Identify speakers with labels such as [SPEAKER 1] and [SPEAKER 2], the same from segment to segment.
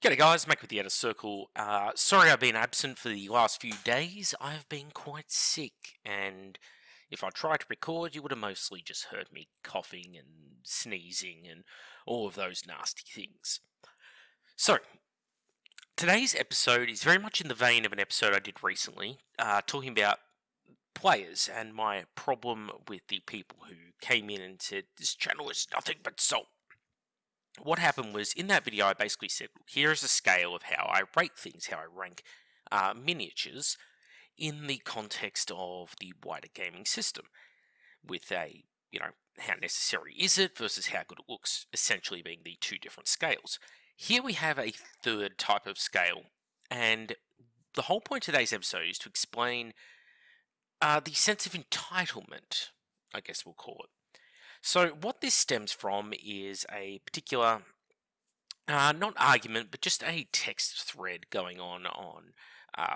[SPEAKER 1] G'day guys, Mac with the Outer Circle. Sorry I've been absent for the last few days. I've been quite sick, and if I tried to record, you would have mostly just heard me coughing and sneezing and all of those nasty things. So, today's episode is very much in the vein of an episode I did recently, talking about players and my problem with the people who came in and said, "This channel is nothing but salt." What happened was in that video I basically said, look, here's a scale of how I rate things, how I rank miniatures in the context of the wider gaming system, with how necessary is it versus how good it looks, essentially being the two different scales. Here we have a third type of scale, and the whole point of today's episode is to explain the sense of entitlement, I guess we'll call it. So what this stems from is a particular, not argument, but just a text thread going on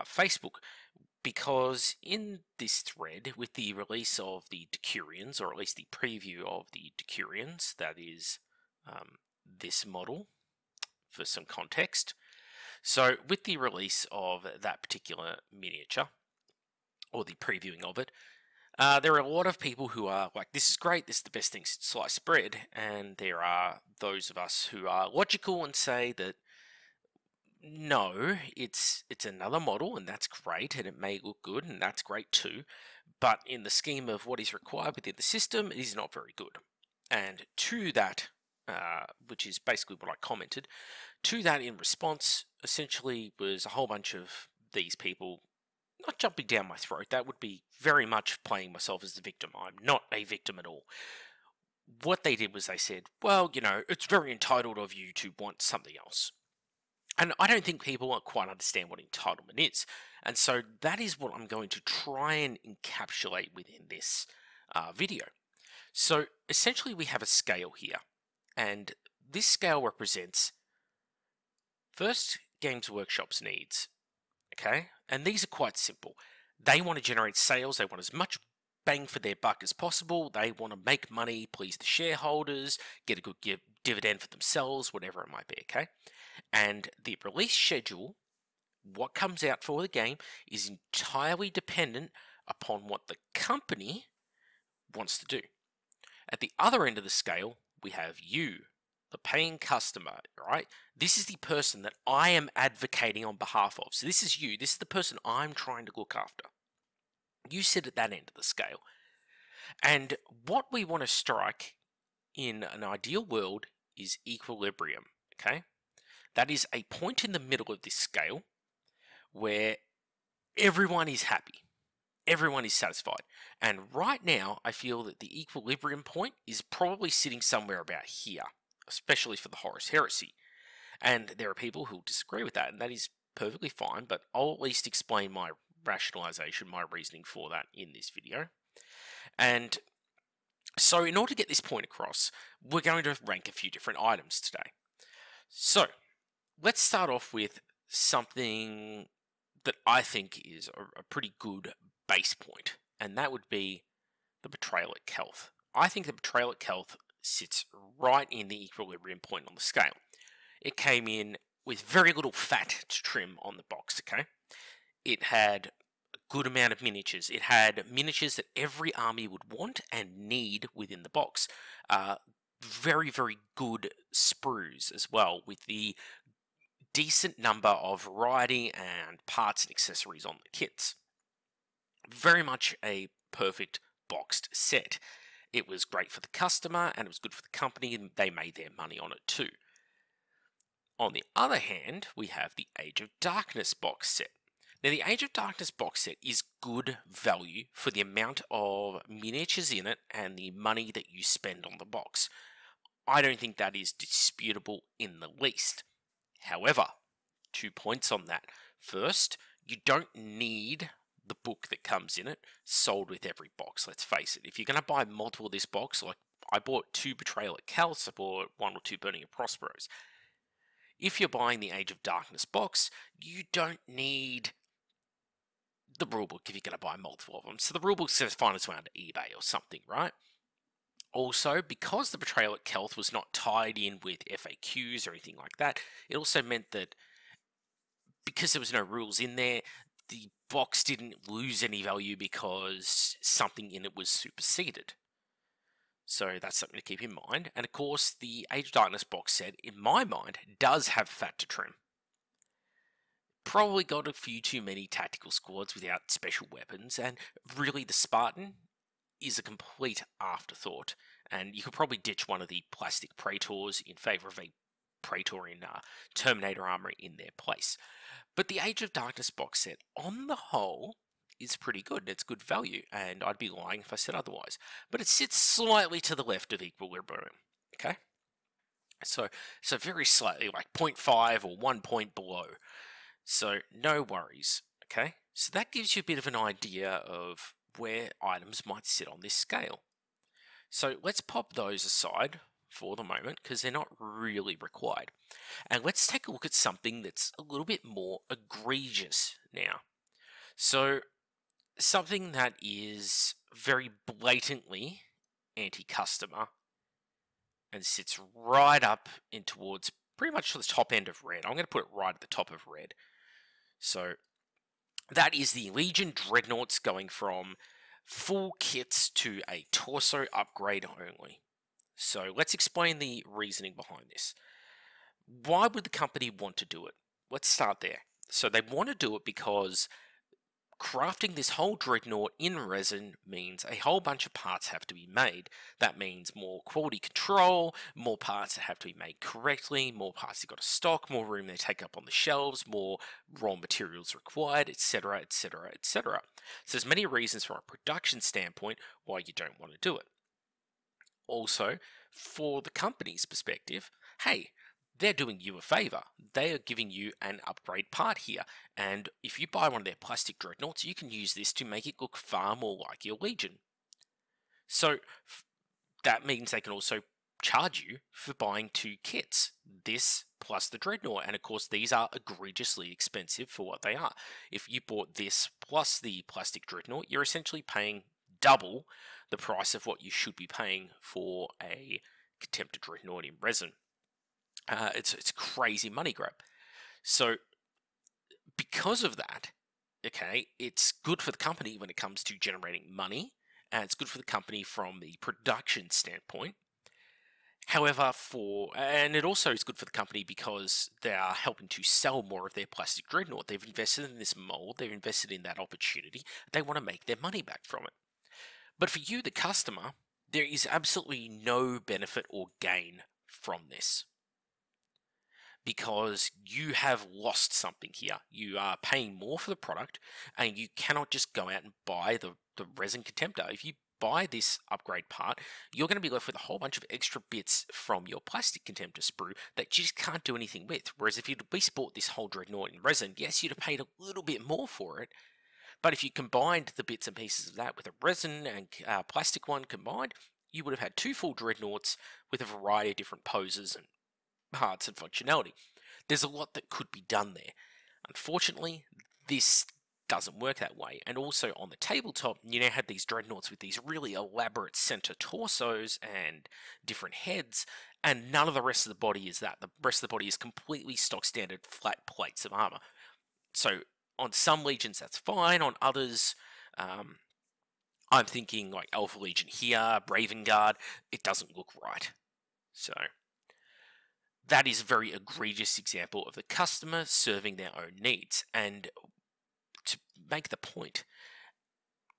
[SPEAKER 1] Facebook. Because in this thread, with the release of the Decurions, or at least the preview of the Decurions, that is this model, for some context. So with the release of that particular miniature, or the previewing of it, there are a lot of people who are like, this is great, this is the best thing since sliced bread, and there are those of us who are logical and say that no, it's another model, and that's great, and it may look good, and that's great too, but in the scheme of what is required within the system, it is not very good. And to that, which is basically what I commented, to that in response, essentially was a whole bunch of these people not jumping down my throat. That would be very much playing myself as the victim. I'm not a victim at all. What they did was they said, well, it's very entitled of you to want something else. And I don't think people quite understand what entitlement is. And so that is what I'm going to try and encapsulate within this video. So essentially we have a scale here. And this scale represents, first, Games Workshop's needs. Okay, and these are quite simple. They want to generate sales, they want as much bang for their buck as possible, they want to make money, please the shareholders, get a good dividend for themselves, whatever it might be, okay? And the release schedule, what comes out for the game, is entirely dependent upon what the company wants to do. At the other end of the scale, we have you, the paying customer, right? This is the person that I am advocating on behalf of. So this is you. This is the person I'm trying to look after. You sit at that end of the scale. And what we want to strike in an ideal world is equilibrium, okay? That is a point in the middle of this scale where everyone is happy. Everyone is satisfied. And right now, I feel that the equilibrium point is probably sitting somewhere about here, especially for the Horus Heresy. And there are people who disagree with that, and that is perfectly fine, but I'll at least explain my rationalization, my reasoning for that in this video. And so in order to get this point across, we're going to rank a few different items today. So let's start off with something that I think is a pretty good base point, and that would be the Betrayal at Kelth. I think the Betrayal at Kelth sits right in the equilibrium point on the scale. It came in with very little fat to trim on the box, okay? It had a good amount of miniatures. It had miniatures that every army would want and need within the box. Very, very good sprues as well, with the decent number of variety and parts and accessories on the kits. Very much a perfect boxed set. It was great for the customer and it was good for the company, and they made their money on it too. On the other hand, we have the Age of Darkness box set. Now, the Age of Darkness box set is good value for the amount of miniatures in it and the money that you spend on the box. I don't think that is disputable in the least. However, 2 points on that. First, you don't need the book that comes in it sold with every box, let's face it. If you're going to buy multiple of this box, like I bought 2 Betrayal at Kelth, I bought 1 or 2 Burning of Prosperos. If you're buying the Age of Darkness box, you don't need the rulebook if you're going to buy multiple of them. So the rulebook's going to find its way onto eBay or something, right? Also, because the Betrayal at Kelth was not tied in with FAQs or anything like that, it also meant that because there was no rules in there, the box didn't lose any value because something in it was superseded. So that's something to keep in mind. And of course, the Age of Darkness box set, in my mind, does have fat to trim. Probably got a few too many tactical squads without special weapons, and really the Spartan is a complete afterthought. And you could probably ditch one of the plastic Praetors in favour of a Praetorian Terminator armor in their place. But the Age of Darkness box set, on the whole, is pretty good. It's good value, and I'd be lying if I said otherwise. But it sits slightly to the left of Equilibrium, okay? So very slightly, like 0.5 or 1 point below. So no worries, okay? So that gives you a bit of an idea of where items might sit on this scale. So let's pop those aside for the moment because they're not really required. And let's take a look at something that's a little bit more egregious now. So something that is very blatantly anti-customer and sits right up in towards pretty much the top end of red. I'm going to put it right at the top of red. So that is the Legion Dreadnoughts going from full kits to a torso upgrade only. So let's explain the reasoning behind this. Why would the company want to do it? Let's start there. So they want to do it because crafting this whole dreadnought in resin means a whole bunch of parts have to be made. That means more quality control, more parts that have to be made correctly, more parts you've got to stock, more room they take up on the shelves, more raw materials required, etc, etc, etc. So there's many reasons from a production standpoint why you don't want to do it. Also, for the company's perspective, hey, they're doing you a favor. They are giving you an upgrade part here. And if you buy one of their plastic dreadnoughts, you can use this to make it look far more like your Legion. So that means they can also charge you for buying 2 kits. This plus the dreadnought. And of course, these are egregiously expensive for what they are. If you bought this plus the plastic dreadnought, you're essentially paying double the price of what you should be paying for a Contemptor dreadnought in resin. It's crazy money grab. So because of that, okay, it's good for the company when it comes to generating money, and it's good for the company from the production standpoint. However, and it also is good for the company because they are helping to sell more of their plastic dreadnought. They've invested in this mold, they've invested in that opportunity, they want to make their money back from it. But for you, the customer, there is absolutely no benefit or gain from this, because you have lost something here. You are paying more for the product, and you cannot just go out and buy the resin Contemptor. If you buy this upgrade part, you're going to be left with a whole bunch of extra bits from your plastic Contemptor sprue that you just can't do anything with. Whereas if you'd at least bought this whole dreadnought in resin, yes, you'd have paid a little bit more for it, but if you combined the bits and pieces of that with a resin and plastic one combined, you would have had 2 full dreadnoughts with a variety of different poses and parts and functionality. There's a lot that could be done there. Unfortunately, this doesn't work that way. And also on the tabletop, you now have these dreadnoughts with these really elaborate center torsos and different heads, and none of the rest of the body is that. The rest of the body is completely stock standard flat plates of armor. So on some legions that's fine, on others, I'm thinking like Alpha Legion here, Raven Guard, it doesn't look right. So that is a very egregious example of the customer serving their own needs. And to make the point,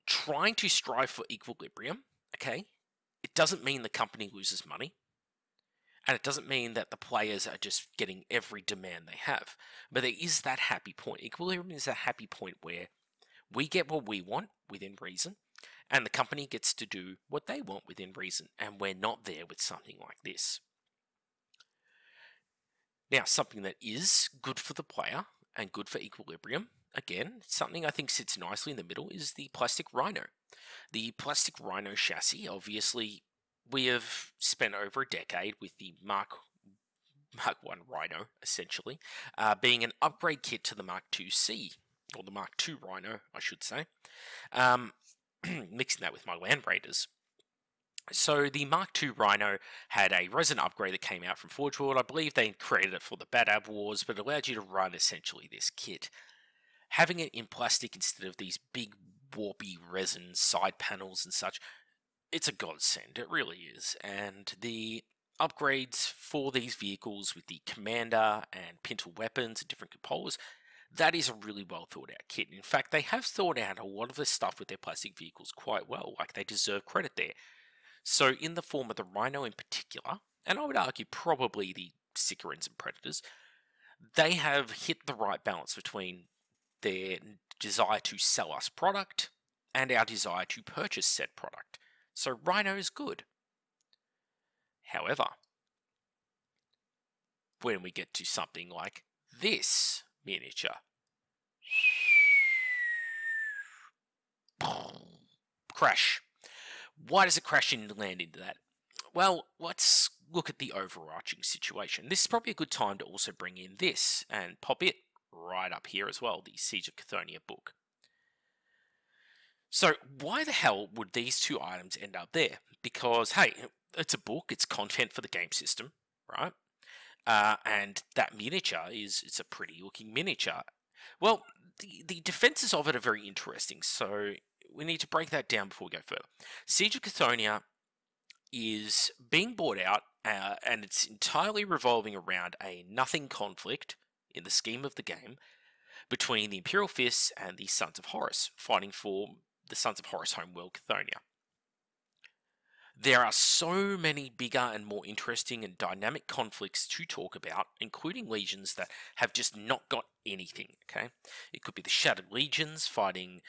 [SPEAKER 1] trying to strive for equilibrium, okay, it doesn't mean the company loses money. And it doesn't mean that the players are just getting every demand they have. But there is that happy point. Equilibrium is a happy point where we get what we want within reason, and the company gets to do what they want within reason, and we're not there with something like this. Now, something that is good for the player and good for equilibrium, again, something I think sits nicely in the middle, is the Plastic Rhino. The Plastic Rhino chassis, obviously, we have spent over a decade with the Mark 1 Rhino, essentially, being an upgrade kit to the Mark 2C, or the Mark 2 Rhino, I should say, mixing that with my Land Raiders. So the Mark II Rhino had a resin upgrade that came out from Forge World. I believe they created it for the Bad Ab Wars, but it allowed you to run essentially this kit. Having it in plastic instead of these big warpy resin side panels and such, it's a godsend. It really is. And the upgrades for these vehicles with the Commander and Pintle weapons and different cupolas, that is a really well thought out kit. In fact, they have thought out a lot of the stuff with their plastic vehicles quite well. Like, they deserve credit there. So, in the form of the Rhino in particular, and I would argue probably the Sicarans and Predators, they have hit the right balance between their desire to sell us product and our desire to purchase said product. So Rhino is good. However, when we get to something like this miniature, crash. Why does it crash and land into that? Well, let's look at the overarching situation. This is probably a good time to also bring in this and pop it right up here as well, the Siege of Cathonia book. So why the hell would these two items end up there? Because, hey, it's a book, it's content for the game system, right? And that miniature it's a pretty looking miniature. Well, the defenses of it are very interesting, so we need to break that down before we go further. Siege of Cathonia is being bought out, and it's entirely revolving around a nothing conflict in the scheme of the game between the Imperial Fists and the Sons of Horus, fighting for the Sons of Horus homeworld Cathonia. There are so many bigger and more interesting and dynamic conflicts to talk about, including legions that have just not got anything, okay? It could be the Shattered Legions fighting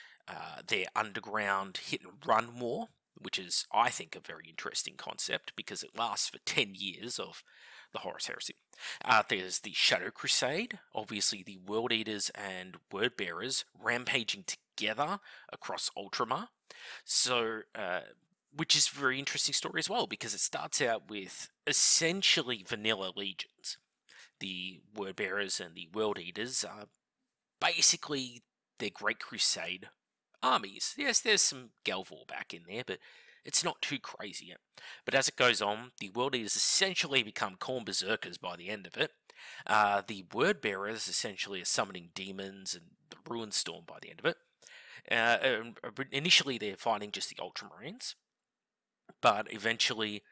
[SPEAKER 1] their underground hit-and-run war, which is, I think, a very interesting concept because it lasts for 10 years of the Horus Heresy. There's the Shadow Crusade, obviously the World Eaters and Word Bearers rampaging together across Ultramar. So, which is a very interesting story as well, because it starts out with essentially vanilla legions. The Word Bearers and the World Eaters are basically their Great Crusade armies. Yes, there's some Galvor back in there, but it's not too crazy yet. But as it goes on, the World Eaters essentially become Khorne Berserkers by the end of it. The Word Bearers essentially are summoning demons and the Ruin Storm by the end of it. Initially, they're fighting just the Ultramarines, but eventually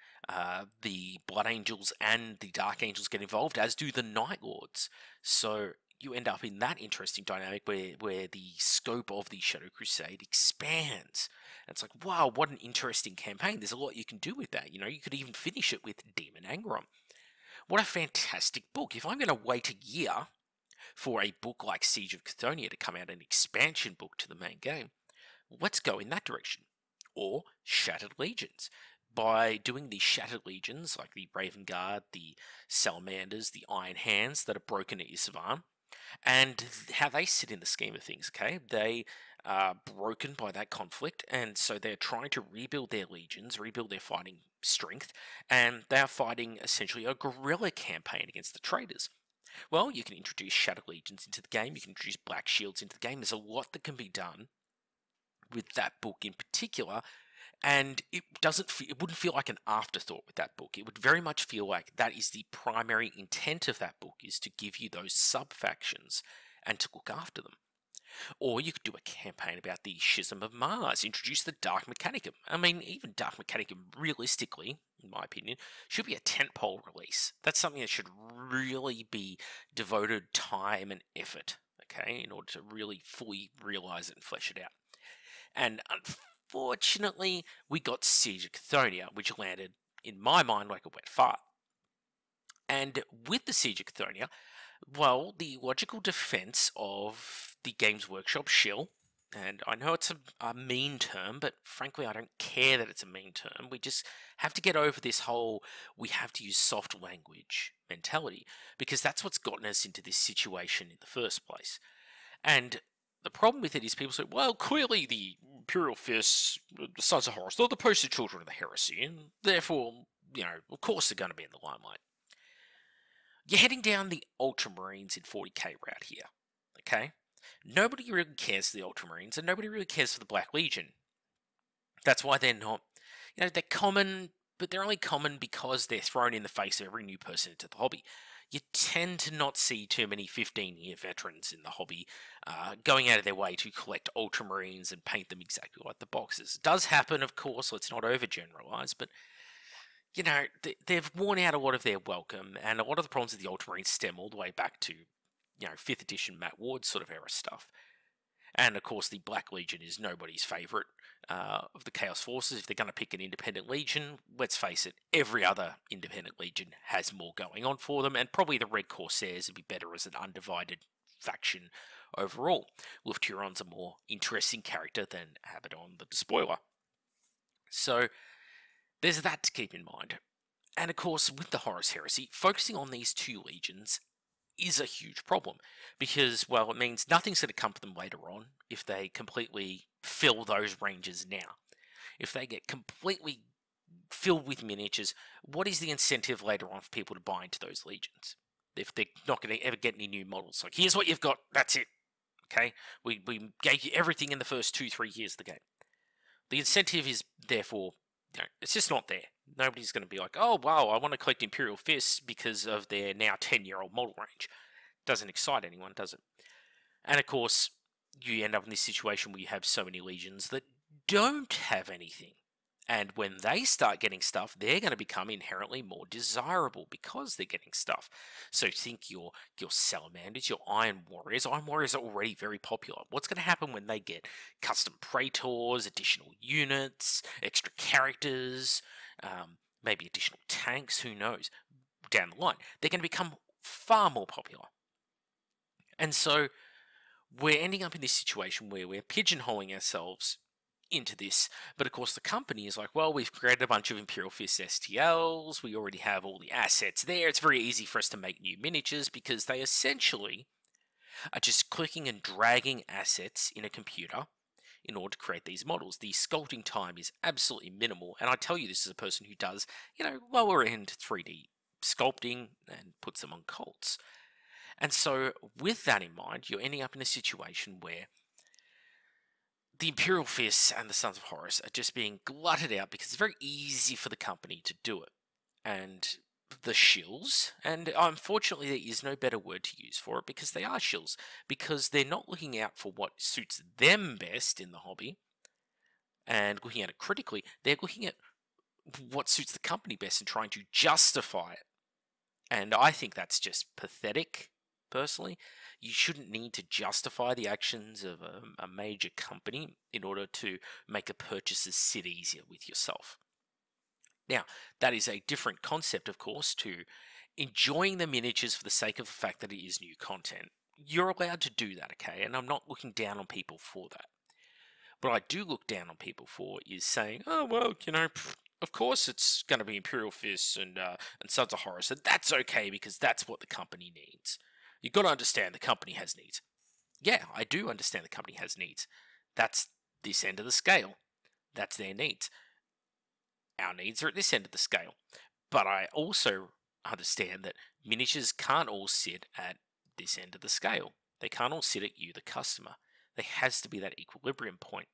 [SPEAKER 1] the Blood Angels and the Dark Angels get involved, as do the Night Lords. So you end up in that interesting dynamic where the scope of the Shadow Crusade expands. And it's like, wow, what an interesting campaign. There's a lot you can do with that. You know, you could even finish it with Demon Angron. What a fantastic book. If I'm going to wait a year for a book like Siege of Cathonia to come out, an expansion book to the main game, let's go in that direction. Or Shattered Legions. By doing the Shattered Legions, like the Raven Guard, the Salamanders, the Iron Hands that are broken at Issavan, and how they sit in the scheme of things, okay? They are broken by that conflict, and so they're trying to rebuild their legions, rebuild their fighting strength, and they are fighting essentially a guerrilla campaign against the traitors. Well, you can introduce Shattered Legions into the game, you can introduce Black Shields into the game. There's a lot that can be done with that book in particular, and it wouldn't feel like an afterthought with that book. It would very much feel like that is the primary intent of that book, is to give you those sub-factions and to look after them. Or you could do a campaign about the Schism of Mars, introduce the Dark Mechanicum. I mean, even Dark Mechanicum, realistically, in my opinion, should be a tentpole release. That's something that should really be devoted time and effort, okay, in order to really fully realize it and flesh it out. And unfortunately, we got Siege of Cathonia, which landed, in my mind, like a wet fart. And with the Siege of Cathonia, well, the logical defense of the Games Workshop shill, and I know it's a mean term, but frankly, I don't care that it's a mean term. We just have to get over this whole we have to use soft language mentality, because that's what's gotten us into this situation in the first place. And the problem with it is people say, well, clearly the Imperial Fists, the Sons of Horus, they're the poster children of the heresy, and therefore, of course they're going to be in the limelight. You're heading down the Ultramarines in 40k route here, okay? Nobody really cares for the Ultramarines, and nobody really cares for the Black Legion. That's why they're not, they're common, but they're only common because they're thrown in the face of every new person into the hobby. You tend to not see too many 15-year veterans in the hobby going out of their way to collect ultramarines and paint them exactly like the boxes. It does happen, of course, let's not overgeneralize, but they've worn out a lot of their welcome, and a lot of the problems with the ultramarines stem all the way back to, 5th edition Matt Ward sort of era stuff. And of course, the Black Legion is nobody's favourite of the Chaos Forces. If they're going to pick an independent legion, let's face it, every other independent legion has more going on for them, and probably the Red Corsairs would be better as an undivided faction overall. Wolf Turon's a more interesting character than Abaddon the Despoiler. So there's that to keep in mind. And of course, with the Horus Heresy, focusing on these two legions is a huge problem because, well, it means nothing's going to come to them later on if they completely fill those ranges now. If they get completely filled with miniatures, what is the incentive later on for people to buy into those legions? If they're not going to ever get any new models. Like, here's what you've got, that's it. Okay? We gave you everything in the first 2-3 years of the game. The incentive is, therefore, it's just not there. Nobody's going to be like, oh, wow, I want to collect Imperial Fists because of their now 10-year-old model range. Doesn't excite anyone, does it? And of course, you end up in this situation where you have so many legions that don't have anything. And when they start getting stuff, they're going to become inherently more desirable because they're getting stuff. So think your Salamanders, your Iron Warriors. Iron Warriors are already very popular. What's going to happen when they get custom Praetors, additional units, extra characters, maybe additional tanks, who knows, down the line? They're going to become far more popular. And so we're ending up in this situation where we're pigeonholing ourselves into this, but of course the company is like, well, we've created a bunch of Imperial Fist STLs, we already have all the assets there, it's very easy for us to make new miniatures because they essentially are just clicking and dragging assets in a computer in order to create these models. The sculpting time is absolutely minimal, and I tell you this as a person who does, lower end 3D sculpting and puts them on cults. And so with that in mind, you're ending up in a situation where the Imperial Fists and the Sons of Horus are just being glutted out because it's very easy for the company to do it. And the shills, and unfortunately there is no better word to use for it because they are shills, because they're not looking out for what suits them best in the hobby and looking at it critically, they're looking at what suits the company best and trying to justify it. And I think that's just pathetic, personally. You shouldn't need to justify the actions of a major company in order to make a purchaser sit easier with yourself. Now, that is a different concept, of course, to enjoying the miniatures for the sake of the fact that it is new content. You're allowed to do that, okay? And I'm not looking down on people for that. What I do look down on people for is saying, oh, well, of course it's going to be Imperial Fists and Sons of Horus, and that's okay because that's what the company needs. You've got to understand the company has needs. Yeah, I do understand the company has needs. That's this end of the scale. That's their needs. Our needs are at this end of the scale. But I also understand that miniatures can't all sit at this end of the scale. They can't all sit at you, the customer. There has to be that equilibrium point.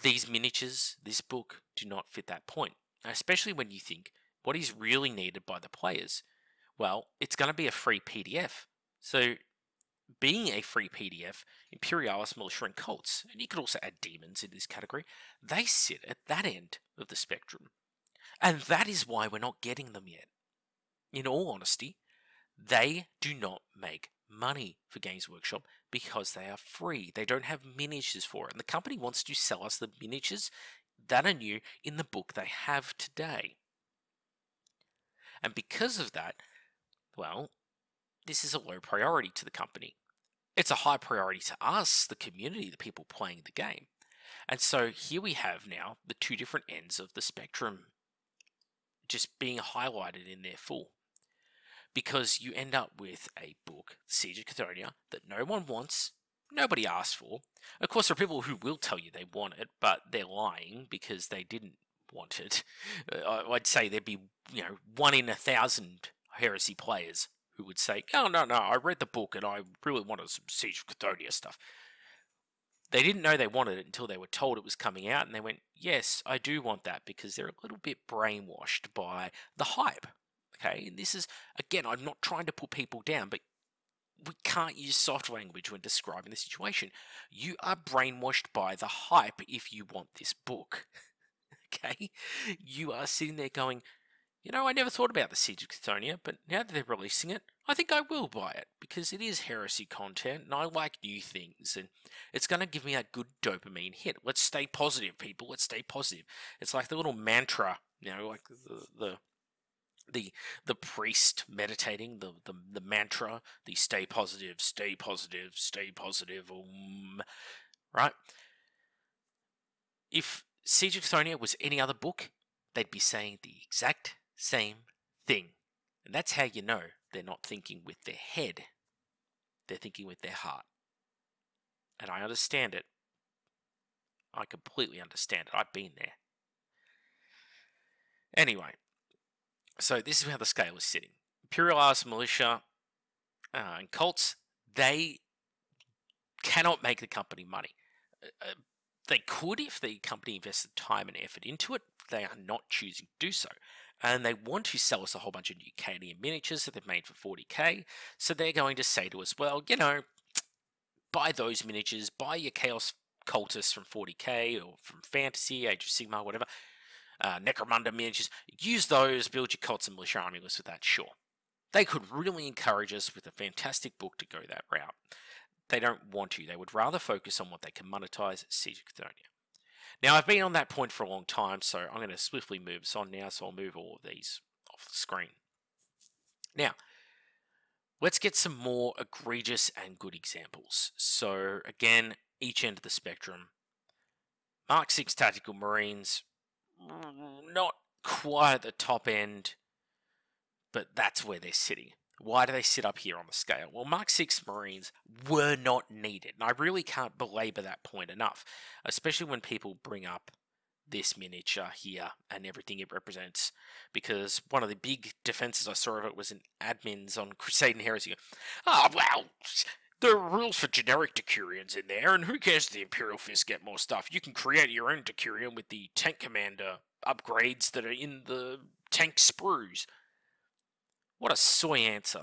[SPEAKER 1] These miniatures, this book, do not fit that point. Especially when you think, what is really needed by the players? Well, it's going to be a free PDF. So, being a free PDF, Imperialis, Militia, and Cults, and you could also add Demons in this category, they sit at that end of the spectrum. And that is why we're not getting them yet. In all honesty, they do not make money for Games Workshop because they are free. They don't have miniatures for it. And the company wants to sell us the miniatures that are new in the book they have today. And because of that, well, this is a low priority to the company. It's a high priority to us, the community, the people playing the game. And so here we have now the two different ends of the spectrum just being highlighted in their full. Because you end up with a book, Siege of Cathonia, that no one wants, nobody asked for. Of course, there are people who will tell you they want it, but they're lying because they didn't want it. I'd say there'd be, 1 in 1,000 Heresy players who would say, oh, no, I read the book and I really wanted some Siege of Cathonia stuff. They didn't know they wanted it until they were told it was coming out, and they went, yes, I do want that, because they're a little bit brainwashed by the hype. Okay, and this is, again, I'm not trying to put people down, but we can't use soft language when describing the situation. You are brainwashed by the hype if you want this book. Okay? You are sitting there going, I never thought about the Siege of Chthonian, but now that they're releasing it, I think I will buy it, because it is heresy content, and I like new things, and it's going to give me a good dopamine hit. Let's stay positive, people. Let's stay positive. It's like the little mantra, like the priest meditating, the mantra, the stay positive, stay positive, stay positive, right? If Siege of Chthonian was any other book, they'd be saying the exact same thing. And that's how you know they're not thinking with their head. They're thinking with their heart. And I understand it. I completely understand it. I've been there. Anyway, so this is how the scale is sitting. Imperial Arts Militia and cults, they cannot make the company money. They could if the company invested time and effort into it. They are not choosing to do so. And they want to sell us a whole bunch of new Canadian miniatures that they've made for 40k. So they're going to say to us, well, buy those miniatures, buy your Chaos Cultists from 40k or from Fantasy, Age of Sigmar, whatever. Necromunda miniatures. Use those, build your cults and militia army list with that, sure. They could really encourage us with a fantastic book to go that route. They don't want to. They would rather focus on what they can monetize at Siege of Chthonian. Now, I've been on that point for a long time, so I'm going to swiftly move us on now, so I'll move all of these off the screen. Now, let's get some more egregious and good examples. So, again, each end of the spectrum. Mark 6 Tactical Marines, not quite at the top end, but that's where they're sitting. Why do they sit up here on the scale? Well, Mark 6 Marines were not needed, and I really can't belabor that point enough, especially when people bring up this miniature here and everything it represents, because one of the big defenses I saw of it was in admins on Crusade and Heresy. Well, there are rules for generic Decurions in there, and who cares if the Imperial Fists get more stuff? You can create your own Decurion with the Tank Commander upgrades that are in the tank sprues. What a soy answer.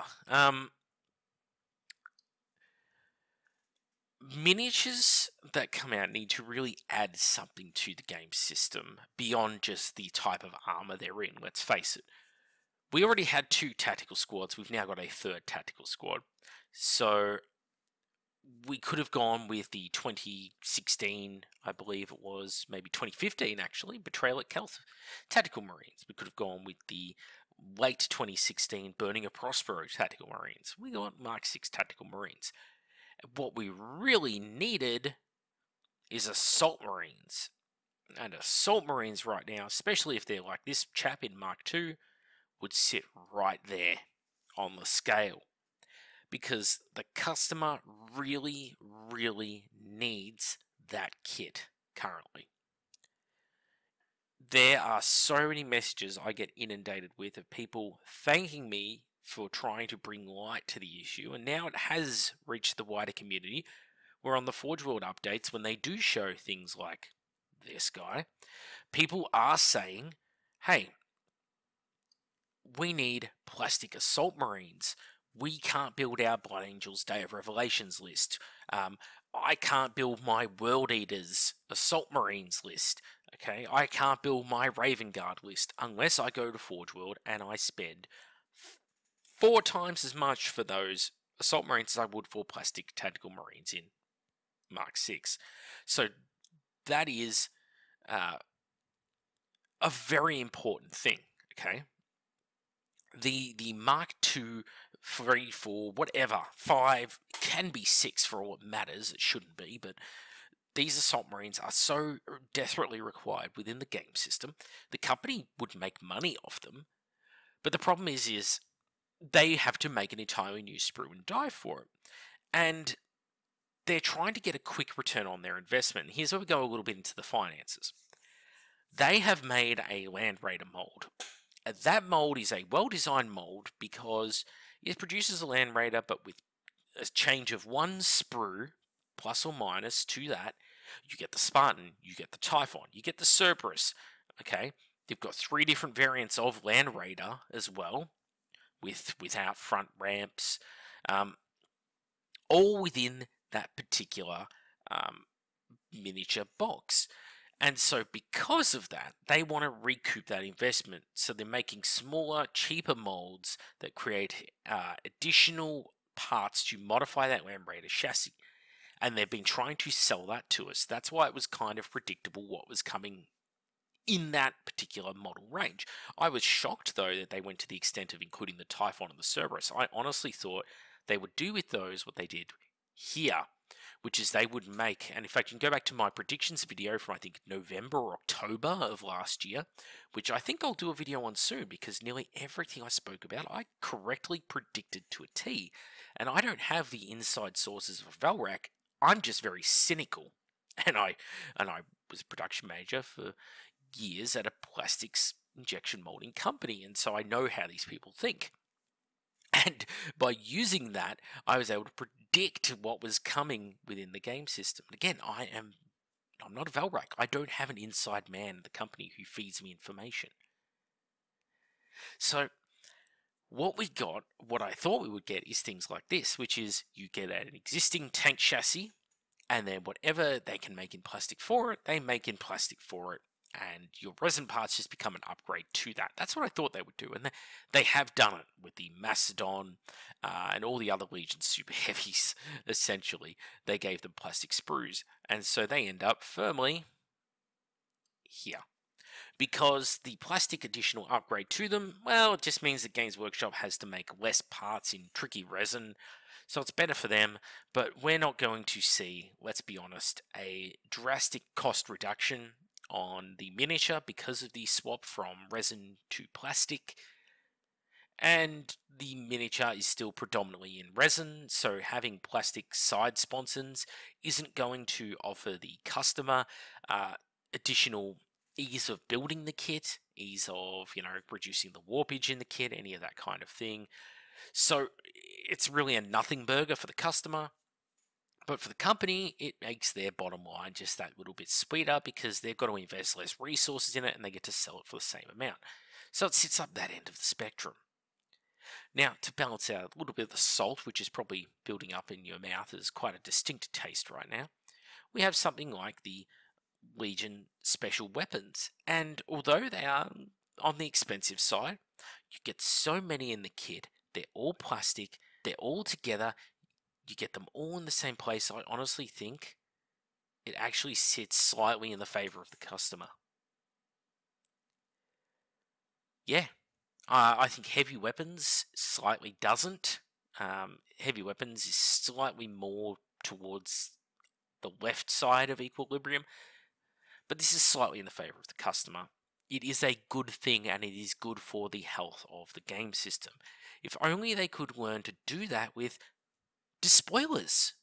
[SPEAKER 1] Miniatures that come out need to really add something to the game system beyond just the type of armor they're in, let's face it. We already had 2 tactical squads, we've now got a 3rd tactical squad. So we could have gone with the 2016, I believe it was, maybe 2015 actually, Betrayal at Kelth Tactical Marines. We could have gone with the late 2016 Burning of Prospero Tactical Marines. We got Mark 6 Tactical Marines. What we really needed is Assault Marines. And Assault Marines right now, especially if they're like this chap in Mark II, would sit right there on the scale. Because the customer really, really needs that kit currently. There are so many messages I get inundated with of people thanking me for trying to bring light to the issue, and now it has reached the wider community, where on the Forge World updates, when they do show things like this guy, people are saying, hey, we need plastic Assault Marines. We can't build our Blood Angels Day of Revelations list. I can't build my World Eaters Assault Marines list. Okay, I can't build my Raven Guard list unless I go to Forge World and I spend 4 times as much for those Assault Marines as I would for plastic Tactical Marines in Mark 6. So that is a very important thing, okay? The Mark 2, 3, 4, whatever, 5, can be 6 for all it matters, it shouldn't be, but these Assault Marines are so desperately required within the game system. The company would make money off them, but the problem is they have to make an entirely new sprue and die for it. And they're trying to get a quick return on their investment. Here's where we go a little bit into the finances. They have made a Land Raider mold. That mold is a well-designed mold because it produces a Land Raider, but with a change of 1 sprue plus or minus to that. You get the Spartan, you get the Typhon, you get the Cerberus. Okay, you've got 3 different variants of Land Raider as well, without front ramps, all within that particular miniature box. And so because of that, they want to recoup that investment. So they're making smaller, cheaper molds that create additional parts to modify that Land Raider chassis. And they've been trying to sell that to us. That's why it was kind of predictable what was coming in that particular model range. I was shocked, though, that they went to the extent of including the Typhon and the Cerberus. I honestly thought they would do with those what they did here, which is they would make, and in fact, you can go back to my predictions video from, I think, November or October of last year, which I think I'll do a video on soon, because nearly everything I spoke about, I correctly predicted to a T. And I don't have the inside sources of Valrak. I'm just very cynical. And I was a production manager for years at a plastics injection molding company, and so I know how these people think. And by using that, I was able to predict what was coming within the game system. Again, I'm not a Valrak. I don't have an inside man in the company who feeds me information. So what we got, what I thought we would get, is things like this, which is you get an existing tank chassis, and then whatever they can make in plastic for it, they make in plastic for it. And your resin parts just become an upgrade to that. That's what I thought they would do, and they have done it with the Macedon and all the other Legion Super Heavies, essentially. They gave them plastic sprues, and so they end up firmly here. Because the plastic additional upgrade to them, well, it just means that Games Workshop has to make less parts in tricky resin, so it's better for them, but we're not going to see, let's be honest, a drastic cost reduction on the miniature because of the swap from resin to plastic. And the miniature is still predominantly in resin, so having plastic side sponsons isn't going to offer the customer additional ease of building the kit, ease of, reducing the warpage in the kit, any of that kind of thing. So it's really a nothing burger for the customer. But for the company, it makes their bottom line just that little bit sweeter because they've got to invest less resources in it and they get to sell it for the same amount. So it sits up that end of the spectrum. Now, to balance out a little bit of the salt, which is probably building up in your mouth as quite a distinct taste right now, we have something like the Legion special weapons. And although they are on the expensive side, you get so many in the kit, they're all plastic, they're all together, you get them all in the same place. I honestly think it actually sits slightly in the favor of the customer. Yeah, I think heavy weapons slightly doesn't. Heavy weapons is slightly more towards the left side of equilibrium, but this is slightly in the favor of the customer. It is a good thing, and it is good for the health of the game system. If only they could learn to do that with Despoilers.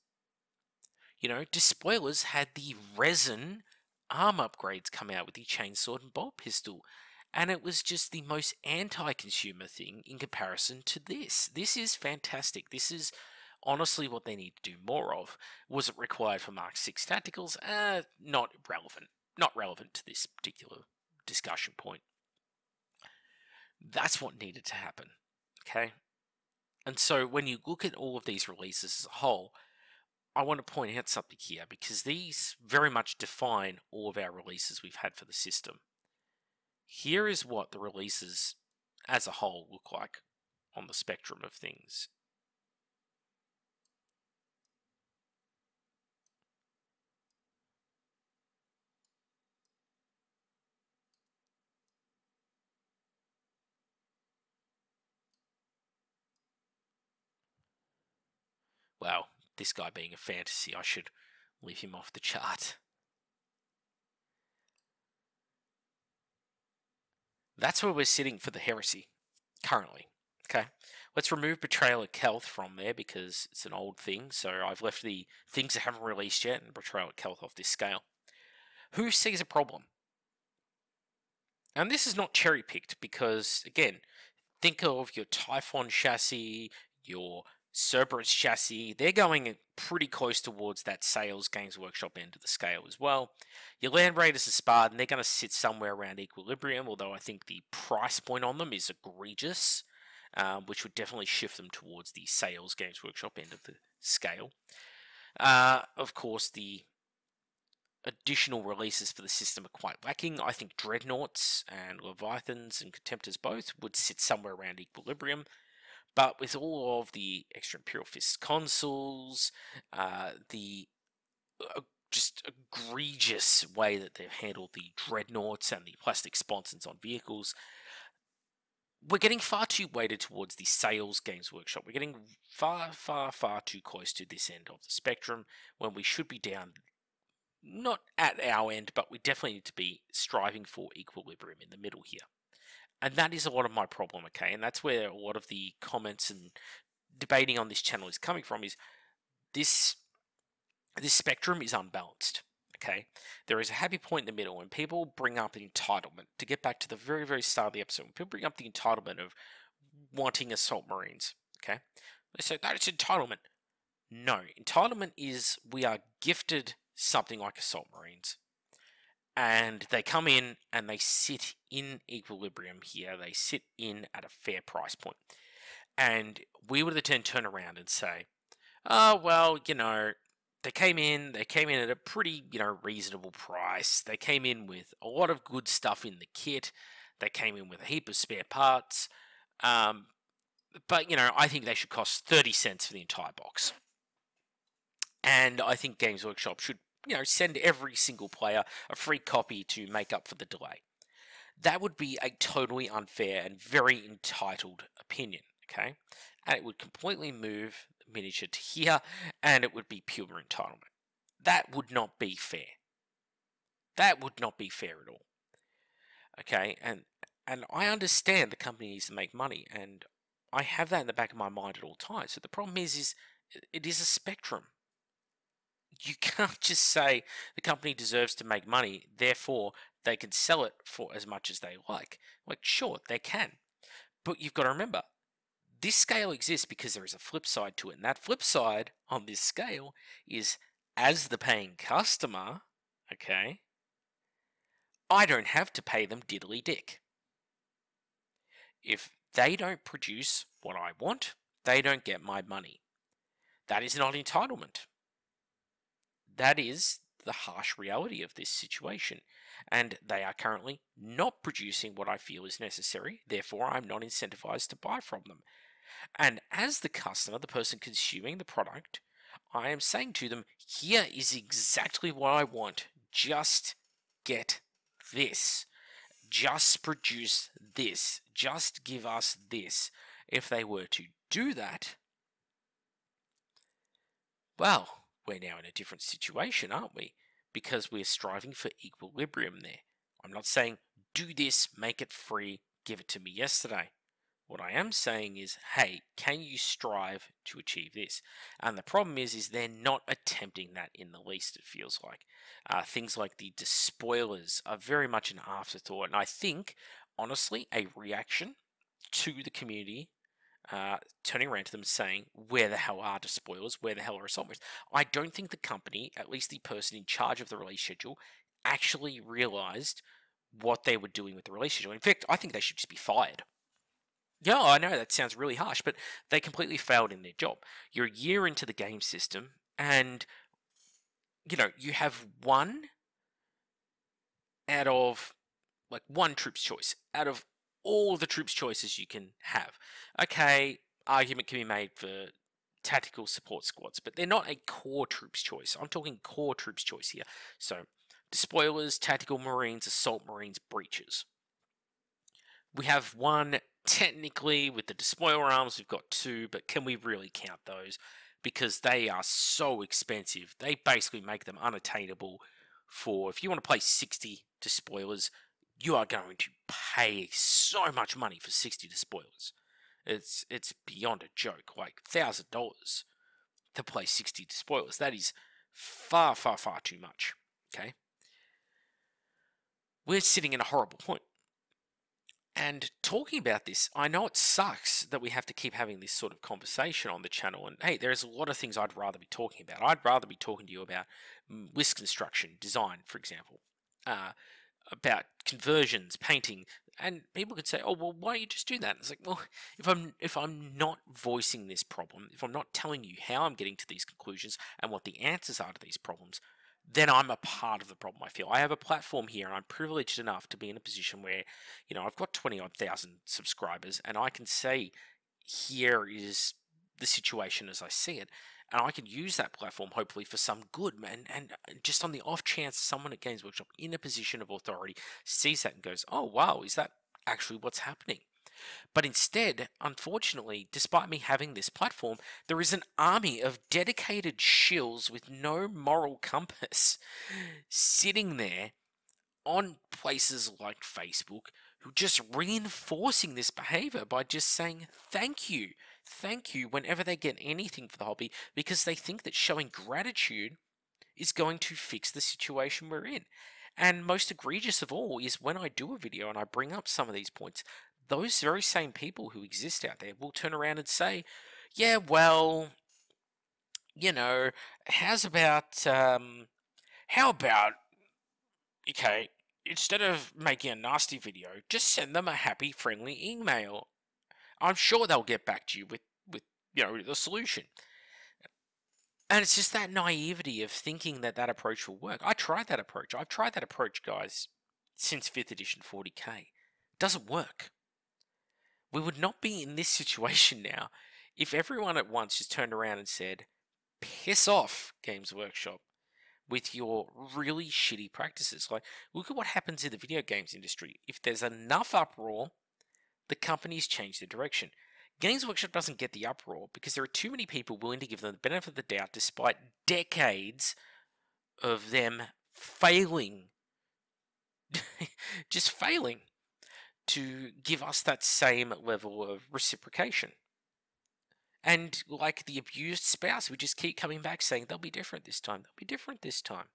[SPEAKER 1] Despoilers had the resin arm upgrades come out with the chainsword and bolt pistol, and it was just the most anti-consumer thing in comparison to this. This is fantastic. This is honestly what they need to do more of. Was it required for Mark 6 Tacticals? Not relevant. Not relevant to this particular discussion point. That's what needed to happen. Okay? And so when you look at all of these releases as a whole, I want to point out something here, because these very much define all of our releases we've had for the system. Here is what the releases as a whole look like on the spectrum of things. Wow, this guy being a fantasy, I should leave him off the chart. That's where we're sitting for the Heresy, currently. Okay, let's remove Betrayal of Kelth from there because it's an old thing, so I've left the things that haven't released yet and Betrayal of Kelth off this scale. Who sees a problem? And this is not cherry-picked because, again, think of your Typhon chassis, your Cerberus chassis, they're going pretty close towards that sales Games Workshop end of the scale as well. Your Land Raiders are Spartan, they're going to sit somewhere around equilibrium, although I think the price point on them is egregious, which would definitely shift them towards the sales Games Workshop end of the scale. Of course, the additional releases for the system are quite lacking. I think Dreadnoughts and Leviathans and Contemptors both would sit somewhere around equilibrium. But with all of the extra Imperial Fist consoles, the just egregious way that they've handled the Dreadnoughts and the plastic sponsons on vehicles, we're getting far too weighted towards the sales Games Workshop. We're getting far, far, far too close to this end of the spectrum when we should be down, not at our end, but we definitely need to be striving for equilibrium in the middle here. And that is a lot of my problem, okay? And that's where a lot of the comments and debating on this channel is coming from, is this spectrum is unbalanced, okay? There is a happy point in the middle when people bring up entitlement. To get back to the very, very start of the episode, when people bring up the entitlement of wanting assault marines, okay? They say, that is entitlement. No, entitlement is we are gifted something like assault marines. And they come in and they sit in equilibrium here. They sit in at a fair price point. And we would then turn around and say, oh, well, they came in at a pretty, reasonable price. They came in with a lot of good stuff in the kit. They came in with a heap of spare parts. But, I think they should cost 30 cents for the entire box. And I think Games Workshop should send every single player a free copy to make up for the delay. That would be a totally unfair and very entitled opinion, okay? And it would completely move the miniature to here, and it would be pure entitlement. That would not be fair. That would not be fair at all. Okay, and I understand the company needs to make money, and I have that in the back of my mind at all times. So the problem is it is a spectrum. You can't just say the company deserves to make money, therefore they can sell it for as much as they like. Like, sure, they can. But you've got to remember, this scale exists because there is a flip side to it. And that flip side on this scale is, as the paying customer, okay, I don't have to pay them diddly dick. If they don't produce what I want, they don't get my money. That is not entitlement. That is the harsh reality of this situation, and they are currently not producing what I feel is necessary, therefore I'm not incentivized to buy from them. And as the customer, the person consuming the product, I am saying to them, here is exactly what I want, just get this, just produce this, just give us this. If they were to do that, well, we're now in a different situation, aren't we? Because we're striving for equilibrium there. I'm not saying, do this, make it free, give it to me yesterday. What I am saying is, hey, can you strive to achieve this? And the problem is they're not attempting that in the least, it feels like. Things like the despoilers are very much an afterthought. And I think, honestly, a reaction to the community turning around to them saying, where the hell are despoilers? Where the hell are assault marines? I don't think the company, at least the person in charge of the release schedule, actually realized what they were doing with the release schedule. In fact, I think they should just be fired. Yeah, I know that sounds really harsh, but they completely failed in their job. You're a year into the game system, and you have one out of one troops choice out of all the troops choices you can have. Okay, argument can be made for tactical support squads, but they're not a core troops choice. I'm talking core troops choice here. So, despoilers, tactical marines, assault marines, breaches. We have one technically with the despoiler arms. We've got two, but can we really count those? Because they are so expensive. They basically make them unattainable for, if you want to play 60 despoilers, you are going to pay so much money for 60 despoilers. It's beyond a joke. Like $1,000 to play 60 despoilers. That is far, far, far too much. Okay? We're sitting in a horrible point. And talking about this, I know it sucks that we have to keep having this sort of conversation on the channel. And hey, there's a lot of things I'd rather be talking about. I'd rather be talking to you about whisk construction, design, for example, uh, about conversions, painting. And people could say, "Oh, well, why don't you just do that?" And it's like, well, if I'm not voicing this problem, if I'm not telling you how I'm getting to these conclusions and what the answers are to these problems, then I'm a part of the problem. I feel I have a platform here, and I'm privileged enough to be in a position where, I've got 20 odd thousand subscribers, and I can say, here is the situation as I see it, and I can use that platform hopefully for some good, man. And just on the off chance someone at Games Workshop in a position of authority sees that and goes, "Oh wow, is that actually what's happening?" But instead, unfortunately, despite me having this platform, there is an army of dedicated shills with no moral compass sitting there on places like Facebook who just reinforcing this behavior by just saying thank you whenever they get anything for the hobby, because they think that showing gratitude is going to fix the situation we're in. And most egregious of all is when I do a video and I bring up some of these points, those very same people who exist out there will turn around and say, "Yeah, well, you know, how's about how about okay, instead of making a nasty video, just send them a happy, friendly email. I'm sure they'll get back to you with the solution." And it's just that naivety of thinking that that approach will work. I tried that approach. I've tried that approach, guys, since 5th edition 40k. It doesn't work. We would not be in this situation now if everyone at once just turned around and said, "Piss off, Games Workshop, with your really shitty practices." Like, look at what happens in the video games industry. If there's enough uproar, the companies change their direction. Games Workshop doesn't get the uproar because there are too many people willing to give them the benefit of the doubt despite decades of them failing, just failing to give us that same level of reciprocation. And like the abused spouse, we just keep coming back saying, "They'll be different this time, they'll be different this time."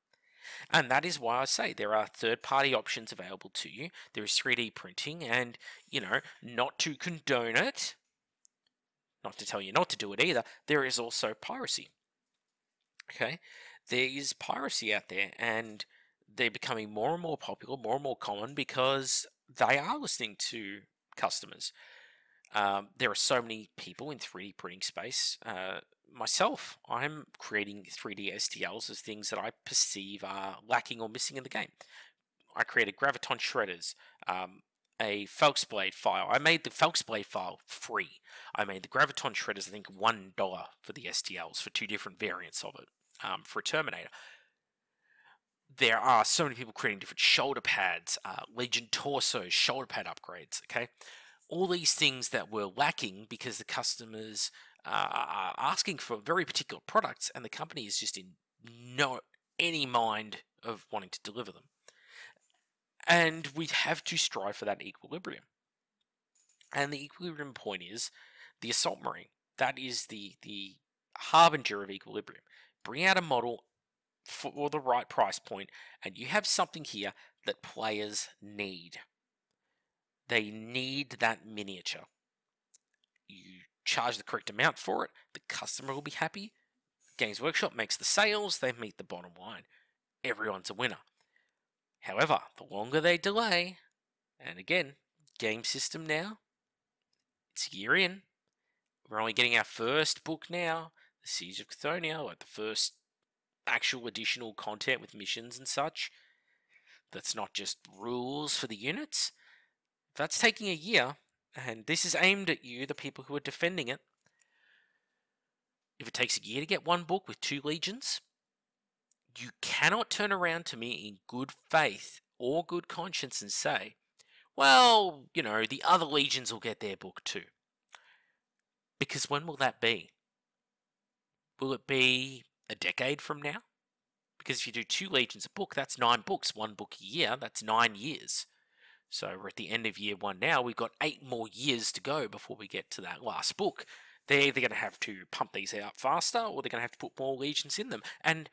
[SPEAKER 1] And that is why I say there are third-party options available to you. There is 3D printing, and, not to condone it, not to tell you not to do it either, there is also piracy. Okay? There is piracy out there, and they're becoming more and more popular, more and more common, because they are listening to customers. There are so many people in 3D printing space. Myself, I'm creating 3D STLs as things that I perceive are lacking or missing in the game. I created Graviton shredders, a Felxblade file. I made the Felxblade file free. I made the Graviton shredders, I think, $1 for the STLs for 2 different variants of it, for a Terminator. There are so many people creating different shoulder pads, Legion torsos, shoulder pad upgrades, okay? All these things that were lacking because the customers are asking for very particular products, and the company is just in any mind of wanting to deliver them. And we have to strive for that equilibrium. And the equilibrium point is the Assault Marine. That is the harbinger of equilibrium. Bring out a model for the right price point, and you have something here that players need. They need that miniature. You charge the correct amount for it, the customer will be happy. Games Workshop makes the sales, they meet the bottom line. Everyone's a winner. However, the longer they delay, and again, game system now, it's a year in. We're only getting our first book now, The Siege of Chthoniel, like the first actual additional content with missions and such. That's not just rules for the units. If that's taking a year, and this is aimed at you, the people who are defending it, if it takes a year to get one book with 2 legions, you cannot turn around to me in good faith or good conscience and say, "Well, the other legions will get their book too." Because when will that be? Will it be a decade from now? Because if you do 2 legions a book, that's 9 books, 1 book a year, that's 9 years. So we're at the end of year 1 now, we've got 8 more years to go before we get to that last book. They're either going to have to pump these out faster, or they're going to have to put more legions in them. And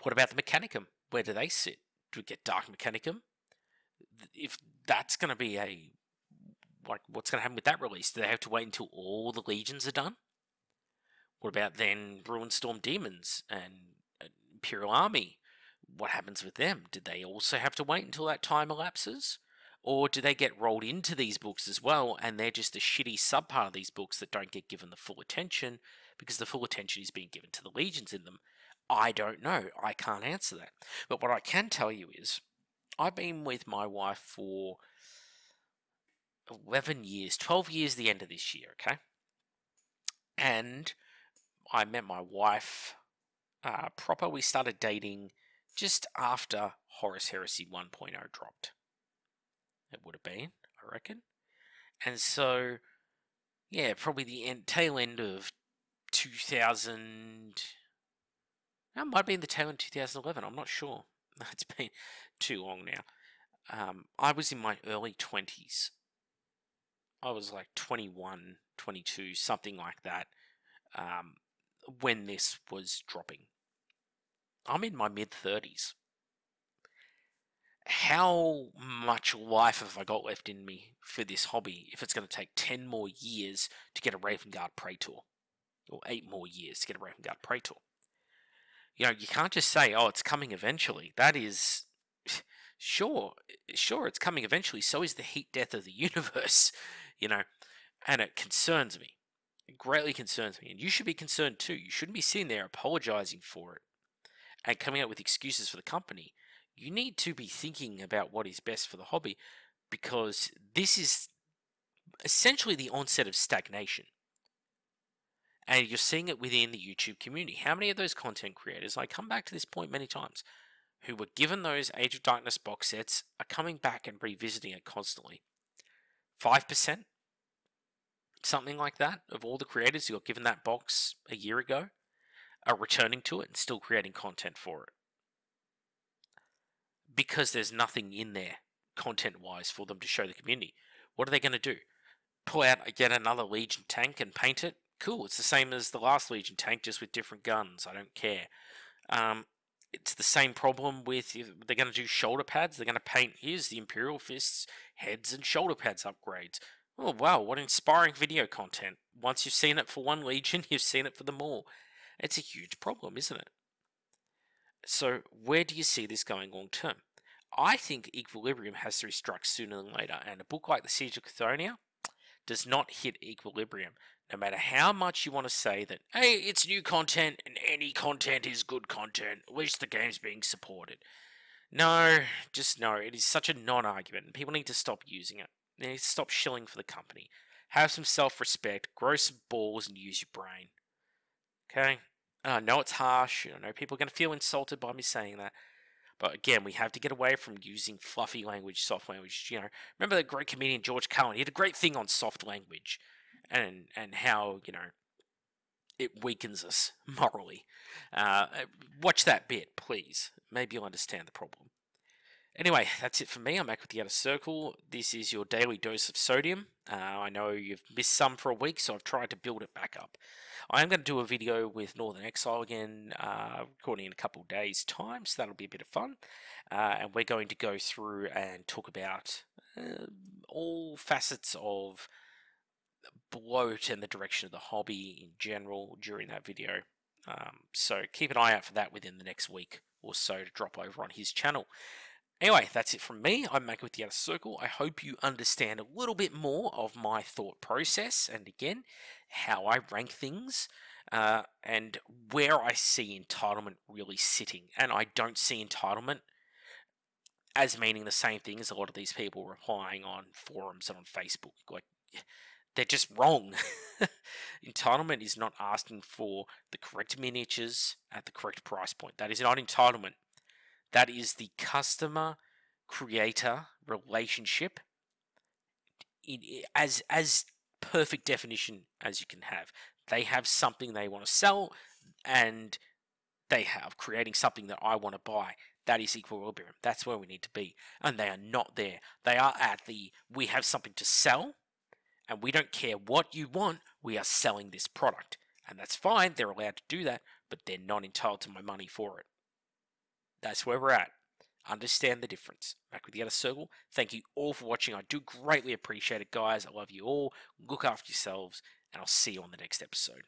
[SPEAKER 1] what about the Mechanicum? Where do they sit? Do we get Dark Mechanicum? If that's going to be what's going to happen with that release? Do they have to wait until all the legions are done? What about then Ruinstorm Demons and Imperial Army? What happens with them? Did they also have to wait until that time elapses? Or do they get rolled into these books as well, and they're just a shitty subpart of these books that don't get given the full attention because the full attention is being given to the legions in them? I don't know. I can't answer that. But what I can tell you is, I've been with my wife for 11 years, 12 years the end of this year, okay? And I met my wife proper. We started dating just after Horus Heresy 1.0 dropped. It would have been, I reckon. And so, yeah, probably the tail end of 2000. That might have been the tail end of 2011. I'm not sure. It's been too long now. I was in my early 20s. I was like 21, 22, something like that, when this was dropping. I'm in my mid-30s. How much life have I got left in me for this hobby if it's going to take 10 more years to get a Raven Guard Praetor? Or 8 more years to get a Raven Guard Praetor? You know, you can't just say, oh, it's coming eventually. That is... Sure, it's coming eventually. So is the heat death of the universe, you know, and it concerns me. It greatly concerns me. And you should be concerned too. You shouldn't be sitting there apologizing for it and coming up with excuses for the company. You need to be thinking about what is best for the hobby, because this is essentially the onset of stagnation. And you're seeing it within the YouTube community. How many of those content creators, I come back to this point many times, who were given those Age of Darkness box sets are coming back and revisiting it constantly? 5%? Something like that, of all the creators who got given that box a year ago, are returning to it and still creating content for it. Because there's nothing in there, content-wise, for them to show the community. What are they going to do? Pull out yet another Legion tank and paint it? Cool, it's the same as the last Legion tank, just with different guns. I don't care. It's the same problem with, if they're going to do shoulder pads. They're going to paint, here's the Imperial Fists heads and shoulder pads upgrades. Oh wow, what inspiring video content. Once you've seen it for one Legion, you've seen it for them all. It's a huge problem, isn't it? So where do you see this going long term? I think Equilibrium has to restruct sooner than later, and a book like The Siege of Chthoniya does not hit Equilibrium. No matter how much you want to say that, hey, it's new content and any content is good content, at least the game's being supported. No, just no. It is such a non-argument, and people need to stop using it. They need to stop shilling for the company. Have some self-respect, grow some balls, and use your brain. Okay? I know it's harsh. I know people are going to feel insulted by me saying that. But again, we have to get away from using fluffy language, soft language. You know, remember the great comedian George Carlin? He had a great thing on soft language, and how, you know, it weakens us morally. Watch that bit, please. Maybe you'll understand the problem. Anyway, that's it for me. I'm back with the Outer Circle. This is your daily dose of sodium. I know you've missed some for a week, so I've tried to build it back up. I am going to do a video with Northern Exile again, recording in a couple of days' time, so that'll be a bit of fun. And we're going to go through and talk about all facets of bloat and the direction of the hobby in general during that video. So keep an eye out for that within the next week or so to drop over on his channel. Anyway, that's it from me. I'm Mac with the Outer Circle. I hope you understand a little bit more of my thought process, and again, how I rank things, and where I see entitlement really sitting. And I don't see entitlement as meaning the same thing as a lot of these people replying on forums and on Facebook. Like, they're just wrong. Entitlement is not asking for the correct miniatures at the correct price point. That is not entitlement. That is the customer-creator relationship as perfect definition as you can have. They have something they want to sell, and they have creating something that I want to buy. That is equilibrium. That's where we need to be. And they are not there. They are at the, we have something to sell, and we don't care what you want, we are selling this product. And that's fine, they're allowed to do that, but they're not entitled to my money for it. That's where we're at. Understand the difference. Back with the other circle. Thank you all for watching. I do greatly appreciate it, guys. I love you all. Look after yourselves, and I'll see you on the next episode.